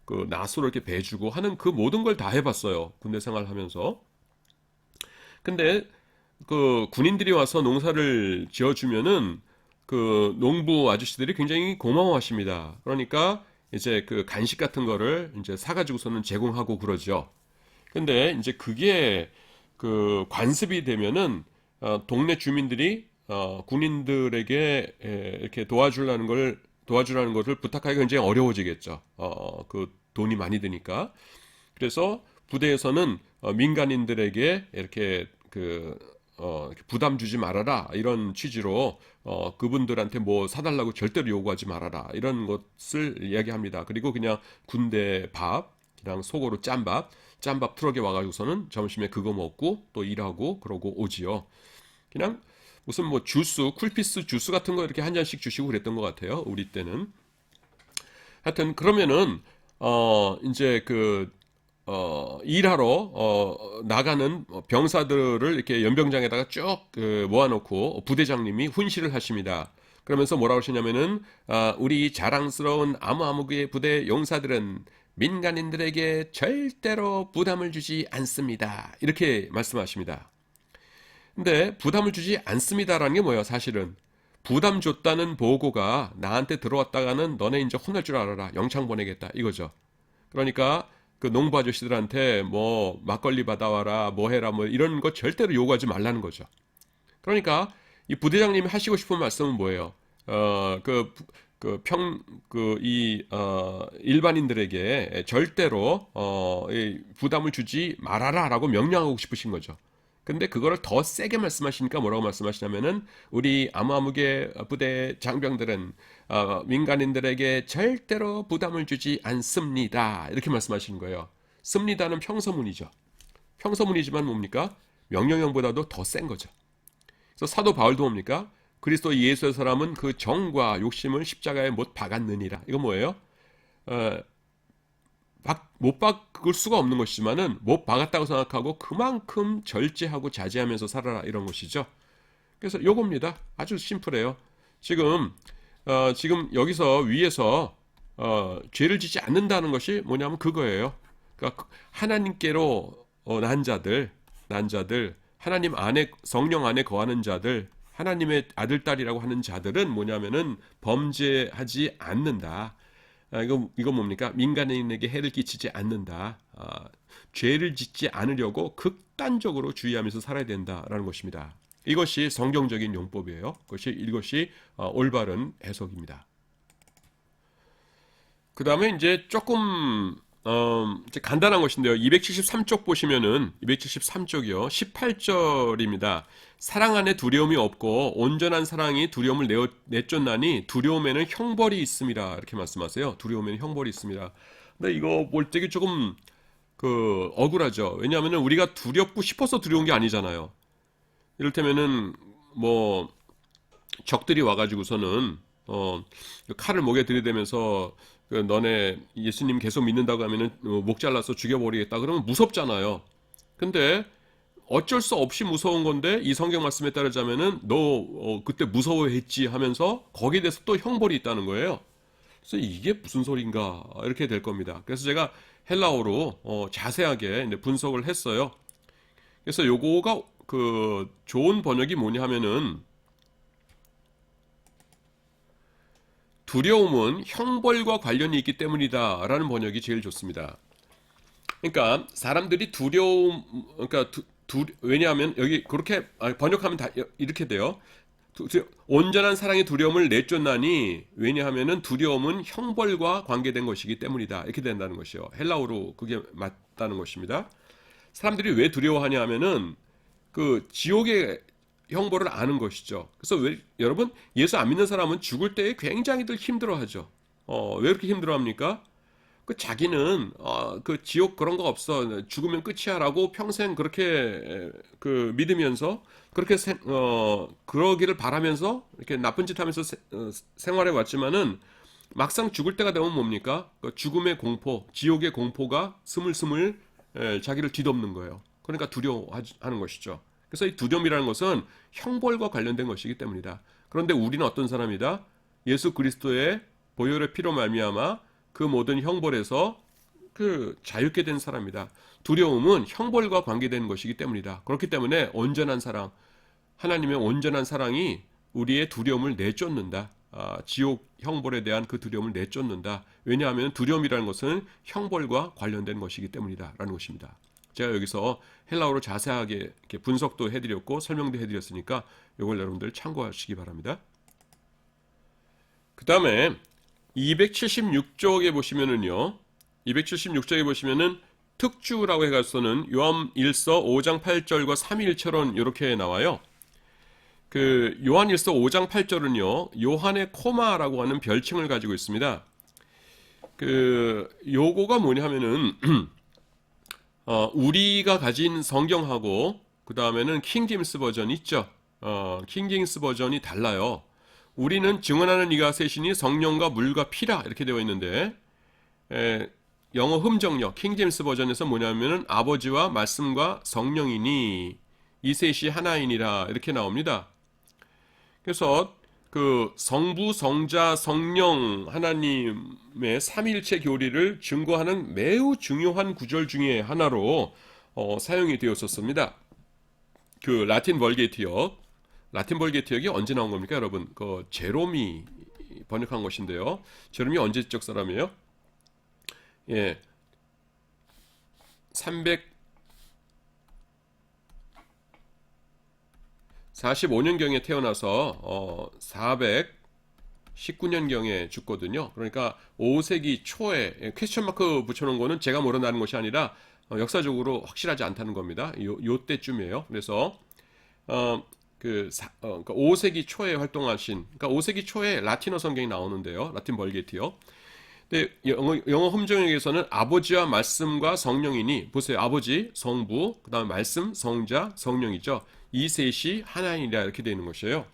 그 낫으로 이렇게 베주고 하는 그 모든 걸 다 해봤어요. 군대 생활하면서. 근데 그 군인들이 와서 농사를 지어주면은 그 농부 아저씨들이 굉장히 고마워하십니다. 그러니까 이제 그 간식 같은 거를 이제 사가지고서는 제공하고 그러죠. 근데 이제 그게 그 관습이 되면은 동네 주민들이 군인들에게 이렇게 도와주라는 것을 부탁하기가 굉장히 어려워지겠죠. 그 돈이 많이 드니까. 그래서 부대에서는 민간인들에게 이렇게 이렇게 부담 주지 말아라 이런 취지로 그분들한테 뭐 사달라고 절대로 요구하지 말아라 이런 것을 이야기합니다. 그리고 그냥 군대 밥, 그냥 속으로 짠밥 트럭에 와가지고서는 점심에 그거 먹고 또 일하고 그러고 오지요. 그냥 무슨 뭐 주스, 쿨피스 주스 같은 거 이렇게 한 잔씩 주시고 그랬던 것 같아요. 우리 때는. 하여튼 그러면은 이제 일하러 나가는 병사들을 이렇게 연병장에다가 쭉 모아놓고 부대장님이 훈시를 하십니다. 그러면서 뭐라고 하시냐면은 우리 자랑스러운 아무아무의 부대 용사들은 민간인들에게 절대로 부담을 주지 않습니다. 이렇게 말씀하십니다. 근데 부담을 주지 않습니다라는 게 뭐예요? 사실은 부담 줬다는 보고가 나한테 들어왔다가는 너네 이제 혼날 줄 알아라. 영창 보내겠다. 이거죠. 그러니까 그 농부 아저씨들한테 뭐 막걸리 받아와라, 뭐 해라, 뭐 이런 거 절대로 요구하지 말라는 거죠. 그러니까 이 부대장님이 하시고 싶은 말씀은 뭐예요? 일반인들에게 절대로 이 부담을 주지 말아라라고 명령하고 싶으신 거죠. 근데 그거를 더 세게 말씀하시니까 뭐라고 말씀하시냐면은 우리 아무아무개 부대 장병들은 민간인들에게 절대로 부담을 주지 않습니다. 이렇게 말씀하시는 거예요. 씁니다는 평서문이죠. 평서문이지만 뭡니까? 명령형보다도 더 센 거죠. 그래서 사도 바울도 뭡니까? 그리스도 예수의 사람은 그 정과 욕심을 십자가에 못 박았느니라. 이거 뭐예요? 못 박을 수가 없는 것이지만은 못 박았다고 생각하고 그만큼 절제하고 자제하면서 살아라 이런 것이죠. 그래서 요겁니다. 아주 심플해요. 지금 여기서 위에서 죄를 짓지 않는다는 것이 뭐냐면 그거예요. 그러니까 하나님께로 난 자들, 하나님 안에 성령 안에 거하는 자들, 하나님의 아들 딸이라고 하는 자들은 뭐냐면은 범죄하지 않는다. 이거 뭡니까? 민간인에게 해를 끼치지 않는다. 죄를 짓지 않으려고 극단적으로 주의하면서 살아야 된다라는 것입니다. 이것이 성경적인 용법이에요. 이것이 올바른 해석입니다. 그 다음에 이제 조금 이제 간단한 것인데요. 273쪽 보시면은 273쪽이요. 18절입니다. 사랑 안에 두려움이 없고 온전한 사랑이 두려움을 내쫓나니 두려움에는 형벌이 있습니다. 이렇게 말씀하세요. 두려움에는 형벌이 있습니다. 근데 이거 볼 때가 조금 억울하죠. 왜냐하면 우리가 두렵고 싶어서 두려운 게 아니잖아요. 이를테면은 뭐 적들이 와가지고서는 칼을 목에 들이대면서 너네 예수님 계속 믿는다고 하면은 목 잘라서 죽여버리겠다 그러면 무섭잖아요. 근데 어쩔 수 없이 무서운 건데 이 성경 말씀에 따르자면은 너 그때 무서워했지 하면서 거기에 대해서 또 형벌이 있다는 거예요. 그래서 이게 무슨 소린가 이렇게 될 겁니다. 그래서 제가 헬라어로 자세하게 분석을 했어요. 그래서 요거가 좋은 번역이 뭐냐 하면은 두려움은 형벌과 관련이 있기 때문이다 라는 번역이 제일 좋습니다. 그러니까 사람들이 그러니까 왜냐하면 여기 그렇게 번역하면 다 이렇게 돼요. 온전한 사랑의 두려움을 내쫓나니 왜냐하면은 두려움은 형벌과 관계된 것이기 때문이다 이렇게 된다는 것이요. 헬라어로 그게 맞다는 것입니다. 사람들이 왜 두려워하냐 하면은 지옥의 형벌을 아는 것이죠. 그래서 여러분 예수 안 믿는 사람은 죽을 때 굉장히들 힘들어하죠. 왜 그렇게 힘들어합니까? 자기는 지옥 그런 거 없어 죽으면 끝이야라고 평생 그렇게 믿으면서 그렇게 그러기를 바라면서 이렇게 나쁜 짓 하면서 생활해 왔지만은 막상 죽을 때가 되면 뭡니까? 죽음의 공포, 지옥의 공포가 스물스물 자기를 뒤덮는 거예요. 그러니까 두려워하는 것이죠. 그래서 이 두려움이라는 것은 형벌과 관련된 것이기 때문이다. 그런데 우리는 어떤 사람이다? 예수 그리스도의 보혈의 피로 말미암아 그 모든 형벌에서 자유케 된 사람이다. 두려움은 형벌과 관계된 것이기 때문이다. 그렇기 때문에 온전한 사랑, 하나님의 온전한 사랑이 우리의 두려움을 내쫓는다. 지옥 형벌에 대한 그 두려움을 내쫓는다. 왜냐하면 두려움이라는 것은 형벌과 관련된 것이기 때문이다 라는 것입니다. 제가 여기서 헬라어로 자세하게 이렇게 분석도 해드렸고 설명도 해드렸으니까 이걸 여러분들 참고하시기 바랍니다. 그 다음에 276쪽에 보시면은요, 276쪽에 보시면은 특주라고 해가지고는 요한 1서 5장 8절과 3일처럼 이렇게 나와요. 요한 1서 5장 8절은요, 요한의 코마라고 하는 별칭을 가지고 있습니다. 요거가 뭐냐 하면은, 우리가 가진 성경하고, 그 다음에는 킹제임스 버전이 있죠. 킹제임스 버전이 달라요. 우리는 증언하는 이가 셋이니 성령과 물과 피라 이렇게 되어 있는데 영어 흠정력 킹제임스 버전에서 뭐냐면은 아버지와 말씀과 성령이니 이 셋이 하나이니라 이렇게 나옵니다. 그래서 성부, 성자, 성령 하나님의 삼일체 교리를 증거하는 매우 중요한 구절 중에 하나로 사용이 되었었습니다. 라틴 벌게티역이 언제 나온 겁니까, 여러분? 제롬이 번역한 것인데요. 제롬이 언제적 사람이에요? 예, 345년경에 태어나서 419년경에 죽거든요. 그러니까 5세기 초에 퀘스천 마크 붙여놓은 거는 제가 모른다는 것이 아니라 역사적으로 확실하지 않다는 겁니다. 요 때쯤이에요. 그래서 그러니까 5세기 초에 활동하신, 그러니까 5세기 초에 라틴어 성경이 나오는데요. 라틴 벌게티요. 근데 영어 흠정역에서는 아버지와 말씀과 성령이니, 보세요. 아버지, 성부, 그 다음에 말씀, 성자, 성령이죠. 이 셋이 하나이라 이렇게 되는 것이에요.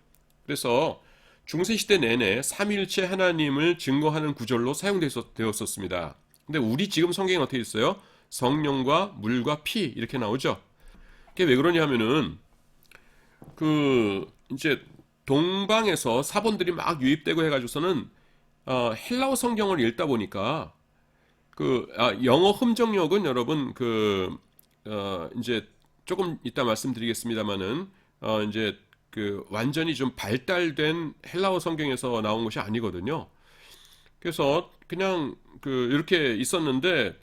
그래서 중세시대 내내 삼일체 하나님을 증거하는 구절로 사용되었었습니다. 근데 우리 지금 성경에 어떻게 있어요? 성령과 물과 피 이렇게 나오죠. 그게 왜 그러냐 하면은 이제 동방에서 사본들이 막 유입되고 해가지고서는 헬라어 성경을 읽다 보니까 영어 흠정역은 여러분 이제 조금 이따 말씀드리겠습니다만은 이제 완전히 좀 발달된 헬라어 성경에서 나온 것이 아니거든요. 그래서 그냥 이렇게 있었는데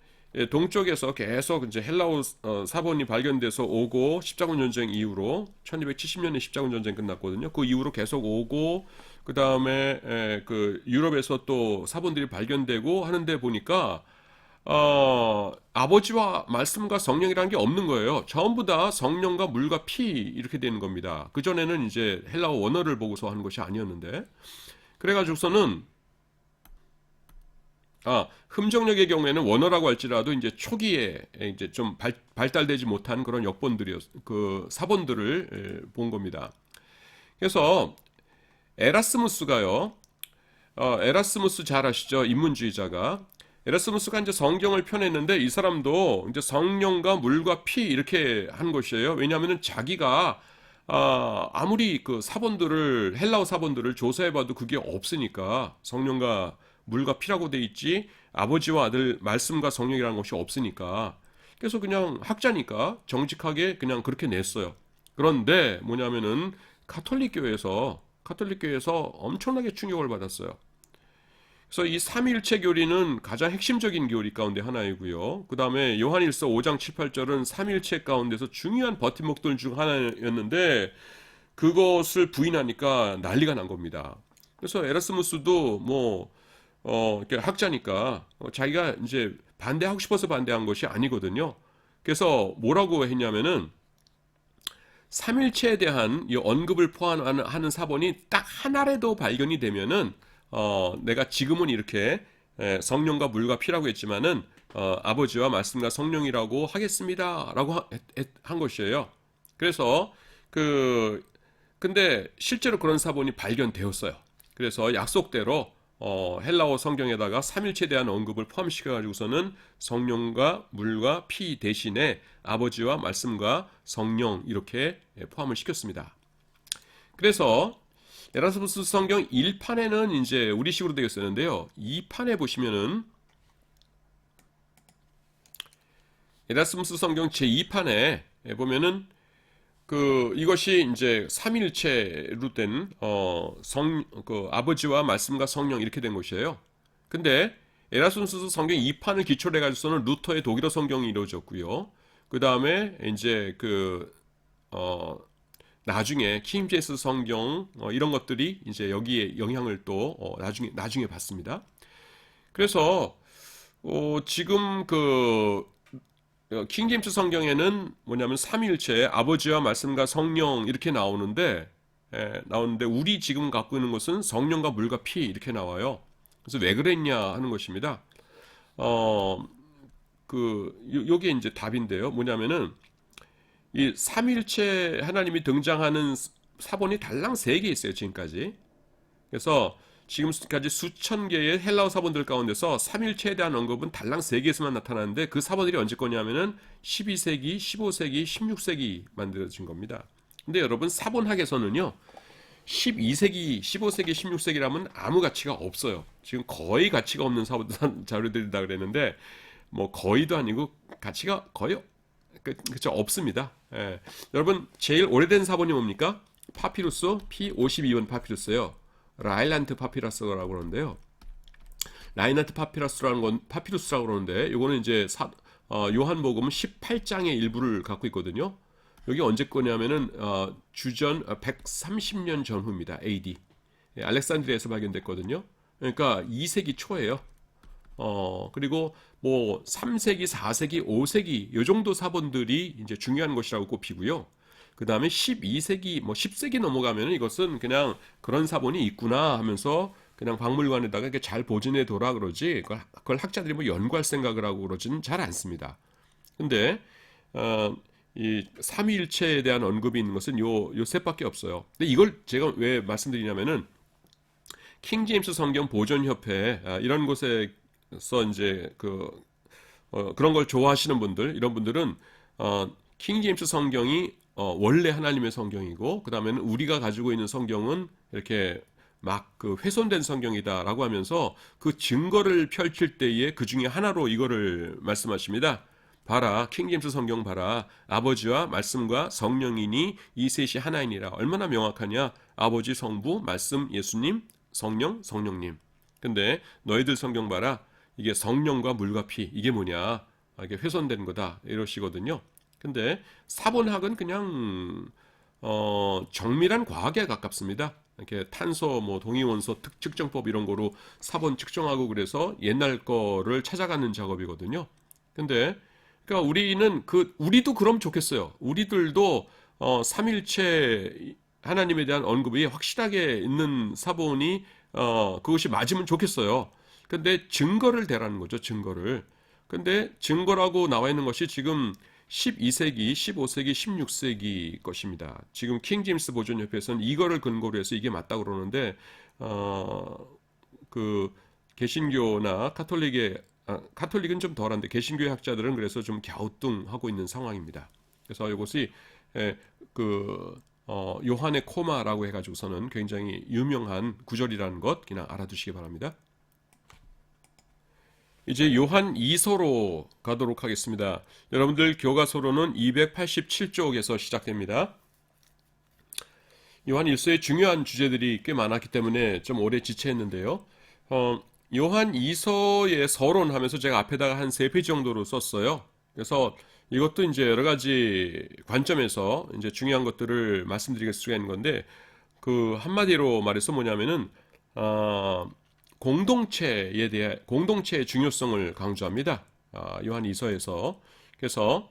동쪽에서 계속 이제 헬라어 사본이 발견돼서 오고 십자군 전쟁 이후로 1270년에 십자군 전쟁 끝났거든요. 그 이후로 계속 오고 그 다음에 유럽에서 또 사본들이 발견되고 하는데 보니까 아버지와 말씀과 성령이라는 게 없는 거예요. 전부 다 성령과 물과 피 이렇게 되는 겁니다. 그전에는 이제 헬라어 원어를 보고서 하는 것이 아니었는데 그래가지고서는 흠정력의 경우에는 원어라고 할지라도 이제 초기에 이제 좀 발달되지 못한 그런 그 사본들을 본 겁니다. 그래서 에라스무스가요, 에라스무스 잘 아시죠? 인문주의자가. 에라스무스가 이제 성경을 펴냈는데 이 사람도 이제 성령과 물과 피 이렇게 한 것이에요. 왜냐하면 자기가 아무리 그 사본들을 헬라어 사본들을 조사해봐도 그게 없으니까 성령과 물과 피라고 돼 있지 아버지와 아들 말씀과 성령이라는 것이 없으니까 그래서 그냥 학자니까 정직하게 그냥 그렇게 냈어요. 그런데 뭐냐면은 카톨릭 교회에서 엄청나게 충격을 받았어요. 그래서 이 삼위일체 교리는 가장 핵심적인 교리 가운데 하나이고요. 그 다음에 요한일서 5장 7, 8절은 삼위일체 가운데서 중요한 버팀목들 중 하나였는데 그것을 부인하니까 난리가 난 겁니다. 그래서 에라스무스도 이렇게 학자니까 자기가 이제 반대하고 싶어서 반대한 것이 아니거든요. 그래서 뭐라고 했냐면은 삼일체에 대한 이 언급을 포함하는 사본이 딱 하나라도 발견이 되면은 내가 지금은 이렇게 성령과 물과 피라고 했지만은 아버지와 말씀과 성령이라고 하겠습니다라고 한 것이에요. 그래서 근데 실제로 그런 사본이 발견되었어요. 그래서 약속대로 헬라어 성경에다가 삼일체에 대한 언급을 포함시켜 가지고서는 성령과 물과 피 대신에 아버지와 말씀과 성령 이렇게 포함을 시켰습니다. 그래서 에라스무스 성경 1판에는 이제 우리식으로 되어 있었는데요. 2판에 보시면은 에라스무스 성경 제2판에 보면은 이것이 이제 삼일체로 된 아버지와 말씀과 성령 이렇게 된 것이에요. 근데 에라스무스 성경 2판을 기초로 해가지고서는 루터의 독일어 성경이 이루어졌고요. 그 다음에 이제 나중에 킹 제임스 성경 이런 것들이 이제 여기에 영향을 또 나중에 받습니다. 그래서 지금 킹 제임스 성경에는 뭐냐면 삼위일체 아버지와 말씀과 성령 이렇게 나오는데 우리 지금 갖고 있는 것은 성령과 물과 피 이렇게 나와요. 그래서 왜 그랬냐 하는 것입니다. 요게 이제 답인데요. 뭐냐면은 이 삼위일체 하나님이 등장하는 사본이 달랑 3개 있어요, 지금까지. 그래서 지금까지 수천 개의 헬라어 사본들 가운데서 삼일체에 대한 언급은 달랑 3개에서만 나타나는데 그 사본들이 언제 거냐면은 12세기, 15세기, 16세기 만들어진 겁니다. 근데 여러분 사본학에서는요 12세기, 15세기, 16세기라면 아무 가치가 없어요. 지금 거의 가치가 없는 자료들이다 그랬는데 뭐 거의도 아니고 가치가 거의 그쵸 없습니다. 예. 여러분 제일 오래된 사본이 뭡니까? 파피루스 P52번 파피루스예요. 라일란트 파피러스라고 그러는데요. 라일란트 파피루스라고 그러는데 요거는 이제 요한복음 18장의 일부를 갖고 있거든요. 여기 언제 거냐면은 주전 130년 전후입니다. AD. 예, 알렉산드리아에서 발견됐거든요. 그러니까 2세기 초예요. 그리고 뭐 3세기, 4세기, 5세기 요 정도 사본들이 이제 중요한 것이라고 꼽히고요. 그 다음에 12세기, 뭐 10세기 넘어가면 이것은 그냥 그런 사본이 있구나 하면서 그냥 박물관에다가 이렇게 잘 보존해 둬라 그러지 그걸 학자들이 뭐 연구할 생각을 하고 그러지는 잘 않습니다. 근데 이 삼위일체에 대한 언급이 있는 것은 요 셋밖에 없어요. 근데 이걸 제가 왜 말씀드리냐면은 킹 제임스 성경 보존협회 이런 곳에서 이제 그런 걸 좋아하시는 분들 이런 분들은 킹 제임스 성경이 원래 하나님의 성경이고 그 다음에는 우리가 가지고 있는 성경은 이렇게 막 훼손된 성경이다라고 하면서 그 증거를 펼칠 때에 그 중에 하나로 이거를 말씀하십니다. 봐라 킹 제임스 성경 봐라 아버지와 말씀과 성령이니 이 셋이 하나이니라. 얼마나 명확하냐. 아버지 성부 말씀 예수님 성령 성령님. 근데 너희들 성경 봐라 이게 성령과 물과 피 이게 뭐냐 이게 훼손된 거다 이러시거든요. 근데 사본학은 그냥 정밀한 과학에 가깝습니다. 이렇게 탄소 뭐 동위원소 측정법 이런 거로 사본 측정하고 그래서 옛날 거를 찾아가는 작업이거든요. 근데 그러니까 우리도 그럼 좋겠어요. 우리들도 삼일체 하나님에 대한 언급이 확실하게 있는 사본이 그것이 맞으면 좋겠어요. 근데 증거를 대라는 거죠, 증거를. 근데 증거라고 나와 있는 것이 지금 12세기, 15세기, 16세기 것입니다. 지금 킹제임스 보존협회에서는 이거를 근거로 해서 이게 맞다고 그러는데 그 개신교나 카톨릭은 좀 덜한데 개신교의 학자들은 그래서 좀 갸우뚱하고 있는 상황입니다. 그래서 이것이 요한의 코마라고 해가지고서는 굉장히 유명한 구절이라는 것 그냥 알아두시기 바랍니다. 이제 요한 2서로 가도록 하겠습니다. 여러분들 교과서로는 287쪽에서 시작됩니다. 요한 1서의 중요한 주제들이 꽤 많았기 때문에 좀 오래 지체했는데요. 요한 2서의 서론하면서 제가 앞에다가 한 3페이지 정도로 썼어요. 그래서 이것도 이제 여러 가지 관점에서 이제 중요한 것들을 말씀드릴 수가 있는 건데, 그 한마디로 말해서 뭐냐면은 공동체의 중요성을 강조합니다. 요한 2서에서. 그래서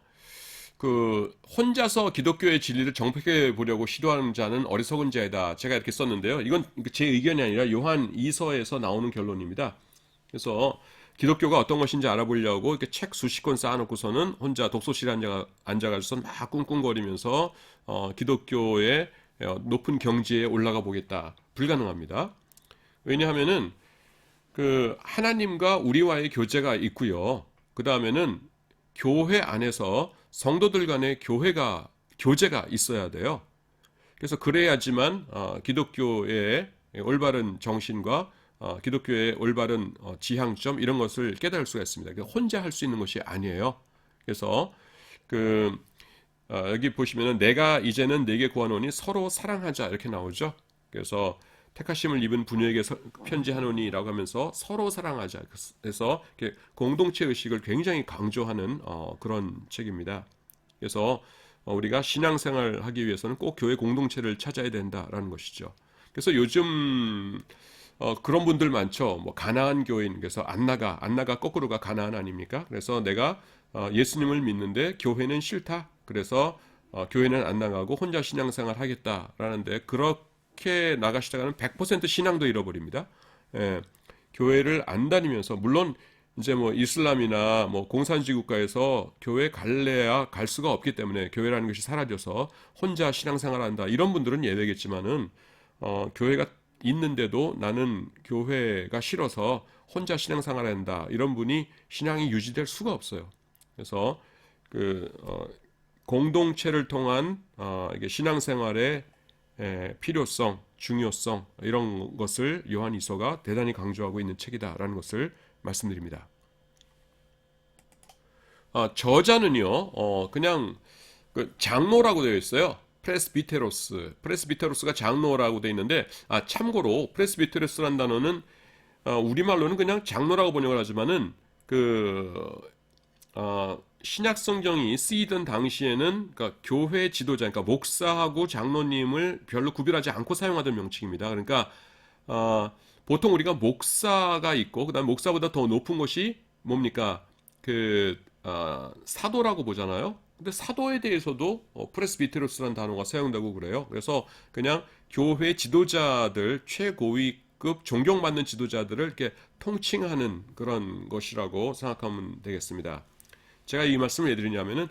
그 혼자서 기독교의 진리를 정복해 보려고 시도하는 자는 어리석은 자이다. 제가 이렇게 썼는데요. 이건 제 의견이 아니라 요한 2서에서 나오는 결론입니다. 그래서 기독교가 어떤 것인지 알아보려고 이렇게 책 수십 권 쌓아놓고서는 혼자 독서실에 앉아가지고 막 꿍꿍거리면서 기독교의 높은 경지에 올라가 보겠다. 불가능합니다. 왜냐하면은 그 하나님과 우리와의 교제가 있고요. 그 다음에는 교회 안에서 성도들 간의 교제가 있어야 돼요. 그래서 그래야지만 기독교의 올바른 정신과 기독교의 올바른 지향점 이런 것을 깨달을 수가 있습니다. 혼자 할 수 있는 것이 아니에요. 그래서 여기 보시면은 내가 이제는 내게 구하노니 서로 사랑하자 이렇게 나오죠. 그래서 택하심을 입은 부녀에게 편지하노니라고 하면서 서로 사랑하자. 그래서 공동체 의식을 굉장히 강조하는 그런 책입니다. 그래서 우리가 신앙생활을 하기 위해서는 꼭 교회 공동체를 찾아야 된다라는 것이죠. 그래서 요즘 그런 분들 많죠. 뭐 가나안 교인, 그래서 안나가 거꾸로가 가나안 아닙니까? 그래서 내가 예수님을 믿는데 교회는 싫다. 그래서 교회는 안 나가고 혼자 신앙생활 하겠다라는데 그렇게 나가시다가는 100% 신앙도 잃어버립니다. 예, 교회를 안 다니면서 물론 이제 뭐 이슬람이나 뭐 공산주의 국가에서 교회 갈래야 갈 수가 없기 때문에 교회라는 것이 사라져서 혼자 신앙생활한다 이런 분들은 예외겠지만은 교회가 있는데도 나는 교회가 싫어서 혼자 신앙생활한다 이런 분이 신앙이 유지될 수가 없어요. 그래서 공동체를 통한 이게 신앙생활의 필요성, 중요성 이런 것을 요한 2서가 대단히 강조하고 있는 책이다라는 것을 말씀드립니다. 저자는요, 그냥 그 장로라고 되어 있어요. 프레스비테로스가 장로라고 되어 있는데, 참고로 프레스비테로스라는 단어는 우리말로는 그냥 장로라고 번역을 하지만은 신약 성경이 쓰이던 당시에는 그러니까 교회 지도자, 그러니까 목사하고 장로님을 별로 구별하지 않고 사용하던 명칭입니다. 그러니까 보통 우리가 목사가 있고 그다음 목사보다 더 높은 것이 뭡니까? 사도라고 보잖아요. 근데 사도에 대해서도 프레스비테로스라는 단어가 사용되고 그래요. 그래서 그냥 교회 지도자들 최고위급 존경받는 지도자들을 이렇게 통칭하는 그런 것이라고 생각하면 되겠습니다. 제가 이 말씀을 왜 드리냐면은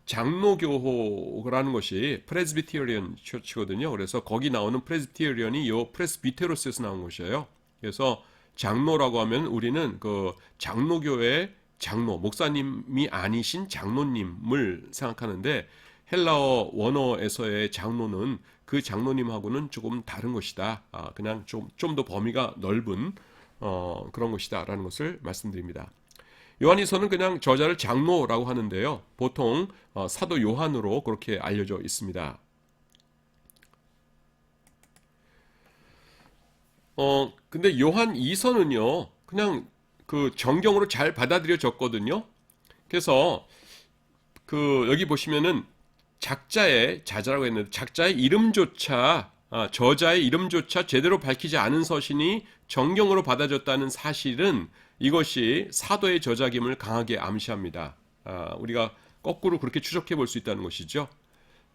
장로교회라는 것이 프레스비테리언 처치거든요. 그래서 거기 나오는 프레스비테리언이 요 프레스비테로스에서 나온 것이에요. 그래서 장로라고 하면 우리는 그 장로교회 장로, 목사님이 아니신 장로님을 생각하는데 헬라어 원어에서의 장로는 그 장로님하고는 조금 다른 것이다. 그냥 좀 더 범위가 넓은 그런 것이다라는 것을 말씀드립니다. 요한이서는 그냥 저자를 장로라고 하는데요. 보통 사도 요한으로 그렇게 알려져 있습니다. 근데 요한 2서는요. 그냥 그 정경으로 잘 받아들여졌거든요. 그래서 여기 보시면은 작자의 자자라고 했는데 작자의 이름조차 저자의 이름조차 제대로 밝히지 않은 서신이 정경으로 받아졌다는 사실은 이것이 사도의 저작임을 강하게 암시합니다. 우리가 거꾸로 그렇게 추적해 볼 수 있다는 것이죠.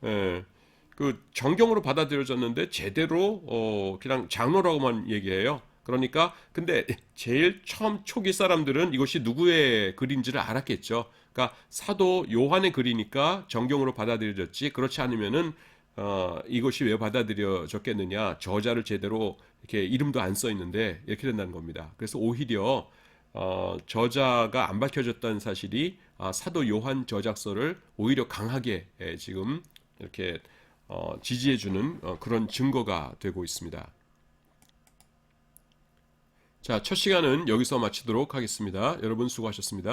예, 그 정경으로 받아들여졌는데 제대로 그냥 장로라고만 얘기해요. 그러니까 근데 제일 처음 초기 사람들은 이것이 누구의 글인지를 알았겠죠. 그러니까 사도 요한의 글이니까 정경으로 받아들여졌지. 그렇지 않으면은 이것이 왜 받아들여졌겠느냐? 저자를 제대로 이렇게 이름도 안 써 있는데 이렇게 된다는 겁니다. 그래서 오히려 저자가 안 밝혀졌다는 사실이 사도 요한 저작서를 오히려 강하게 지금 이렇게 지지해주는 그런 증거가 되고 있습니다. 자, 첫 시간은 여기서 마치도록 하겠습니다. 여러분 수고하셨습니다.